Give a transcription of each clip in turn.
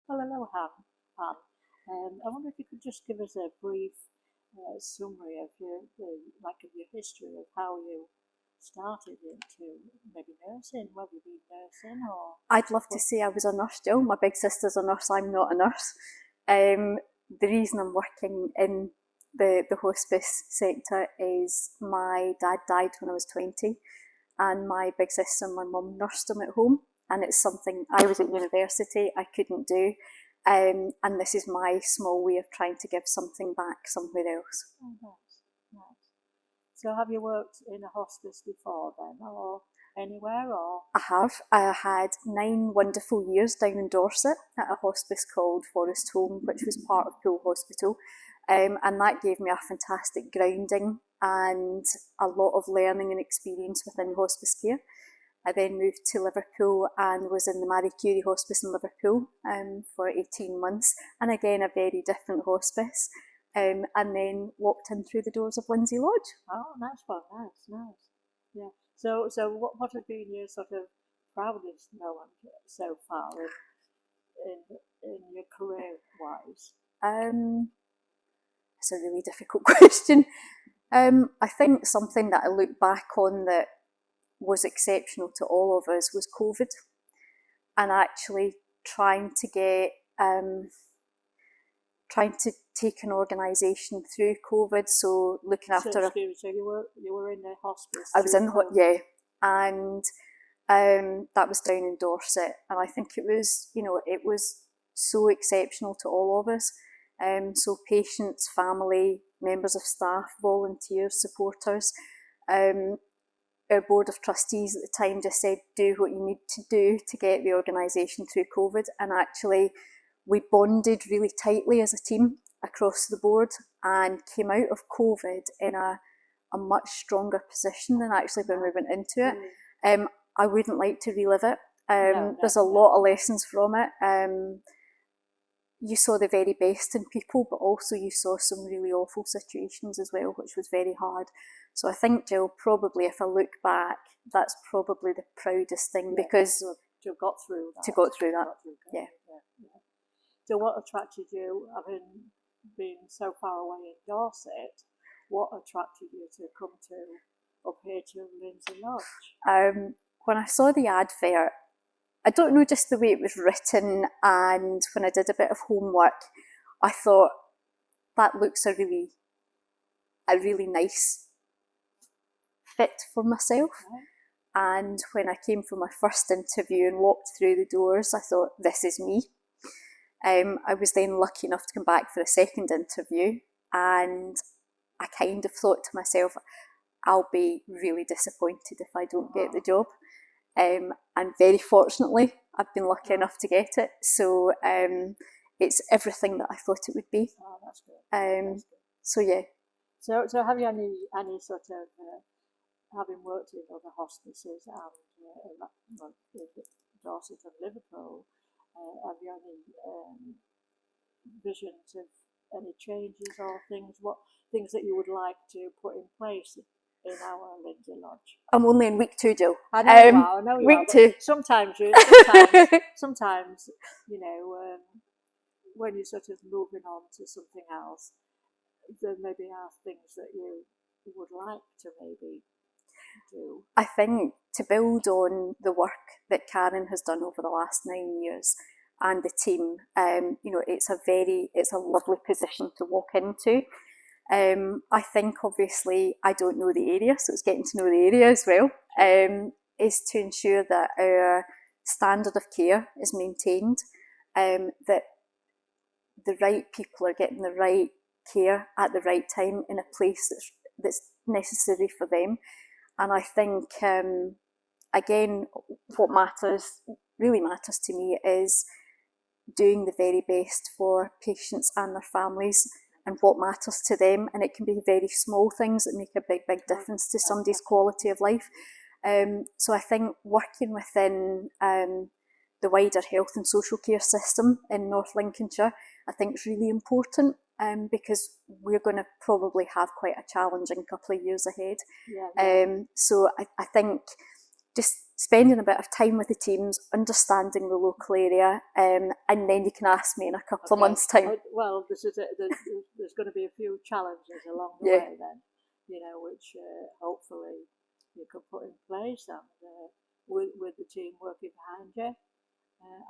Well, hello, Han. I wonder if you could just give us a brief summary of of your history of how you started into maybe nursing, whether you been nursing or I'd love to what. say I was a nurse, Jill. My big sister's a nurse, I'm not a nurse. The reason I'm working in the hospice sector is my dad died when I was 20, and my big sister and my mum nursed him at home, and it's something I was at university, I couldn't do. And this is my small way of trying to give something back somewhere else. Oh, nice, nice. So, have you worked in a hospice before then, or anywhere, or I have. I had 9 wonderful years down in Dorset at a hospice called Forest Home, which was part of Poole Hospital. And that gave me a fantastic grounding and a lot of learning and experience within hospice care. I then moved to Liverpool and was in the Marie Curie Hospice in Liverpool for 18 months, and again a very different hospice. And then walked in through the doors of Lindsey Lodge. oh, nice one, nice, nice. Yeah. So what have been your sort of proudest moment so far in your career wise? Um, it's a really difficult question. I think something that I look back on that was exceptional to all of us was COVID, and actually trying to get trying to take an organisation through COVID. So looking So, after excuse me, so you were in the hospice I was through in COVID. yeah, and that was down in Dorset, and I think it was so exceptional to all of us. So patients, family, members of staff, volunteers, supporters. Um, our board of trustees at the time just said, do what you need to do to get the organisation through COVID, and actually we bonded really tightly as a team across the board and came out of COVID in a much stronger position than actually when we went into it. I wouldn't like to relive it. There's a lot of lessons from it. You saw the very best in people, but also you saw some really awful situations as well, which was very hard. So I think, Jill, probably if I look back, that's probably the proudest thing, because to have got through that. Yeah. Yeah. So what attracted you, having been so far away in Dorset, what attracted you to come to up here to Lindsey Lodge? When I saw the advert, I don't know, just the way it was written, and when I did a bit of homework, I thought that looks a really nice fit for myself. Right. And when I came for my first interview and walked through the doors, I thought, this is me. I was then lucky enough to come back for a second interview, and I kind of thought to myself, I'll be really disappointed if I don't get the job. And very fortunately, I've been lucky enough to get it. So it's everything that I thought it would be. Oh, that's good. So yeah. So have you any sort of having worked in other hospices and in Dorset and Liverpool, have you any visions of any changes or things that you would like to put in place in our Lindsey Lodge? I'm only in week 2, Jill. I know you week are, 2. Sometimes, when you're sort of moving on to something else, there maybe are things that you would like to maybe do. I think to build on the work that Karen has done over the last 9 years and the team, it's a lovely position to walk into. I think obviously I don't know the area, so it's getting to know the area as well, is to ensure that our standard of care is maintained, that the right people are getting the right care at the right time in a place that's necessary for them. And I think, again, what really matters to me is doing the very best for patients and their families and what matters to them. And it can be very small things that make a big, big difference to somebody's quality of life. So I think working within the wider health and social care system in North Lincolnshire, I think is really important, because we're going to probably have quite a challenging couple of years ahead. So I think just spending a bit of time with the teams, understanding the local area, and then you can ask me in a couple of months' time. Well, there's going to be a few challenges along the way then, which hopefully you can put in place, and with the team working behind you,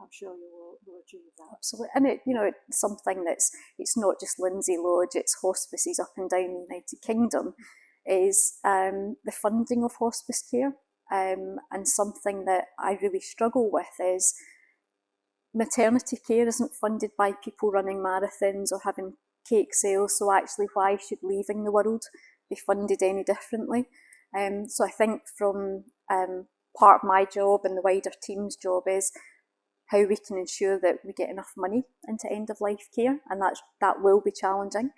I'm sure you will achieve that. Absolutely, and it's something it's not just Lindsey Lodge, it's hospices up and down the United Kingdom, is the funding of hospice care. And something that I really struggle with is maternity care isn't funded by people running marathons or having cake sales, so actually why should Leaving the World be funded any differently? So I think from part of my job and the wider team's job is how we can ensure that we get enough money into end of life care, and that will be challenging.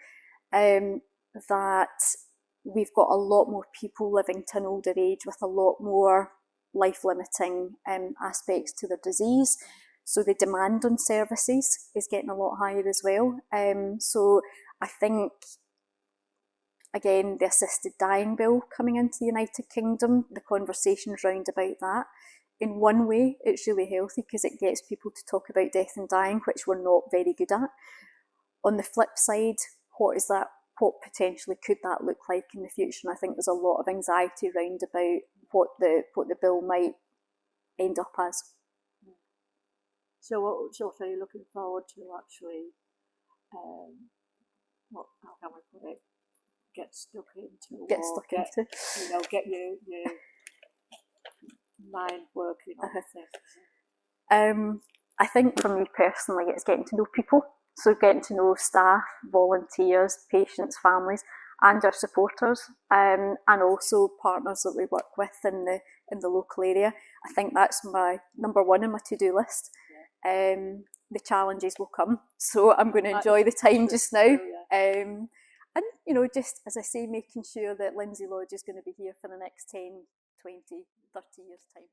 That we've got a lot more people living to an older age with a lot more life-limiting aspects to their disease. So the demand on services is getting a lot higher as well. So I think, again, the assisted dying bill coming into the United Kingdom, the conversations round about that, in one way, it's really healthy because it gets people to talk about death and dying, which we're not very good at. On the flip side, what potentially could that look like in the future? And I think there's a lot of anxiety around about what the bill might end up as. So are you looking forward to actually, how can we put it, get stuck into? Get your mind working on things? I think for me personally, it's getting to know people. So getting to know staff, volunteers, patients, families, and our supporters, and also partners that we work with in the local area. I think that's my number one on my to-do list. The challenges will come, so I'm going to enjoy the time just now. And just as I say, making sure that Lindsey Lodge is going to be here for the next 10, 20, 30 years' time.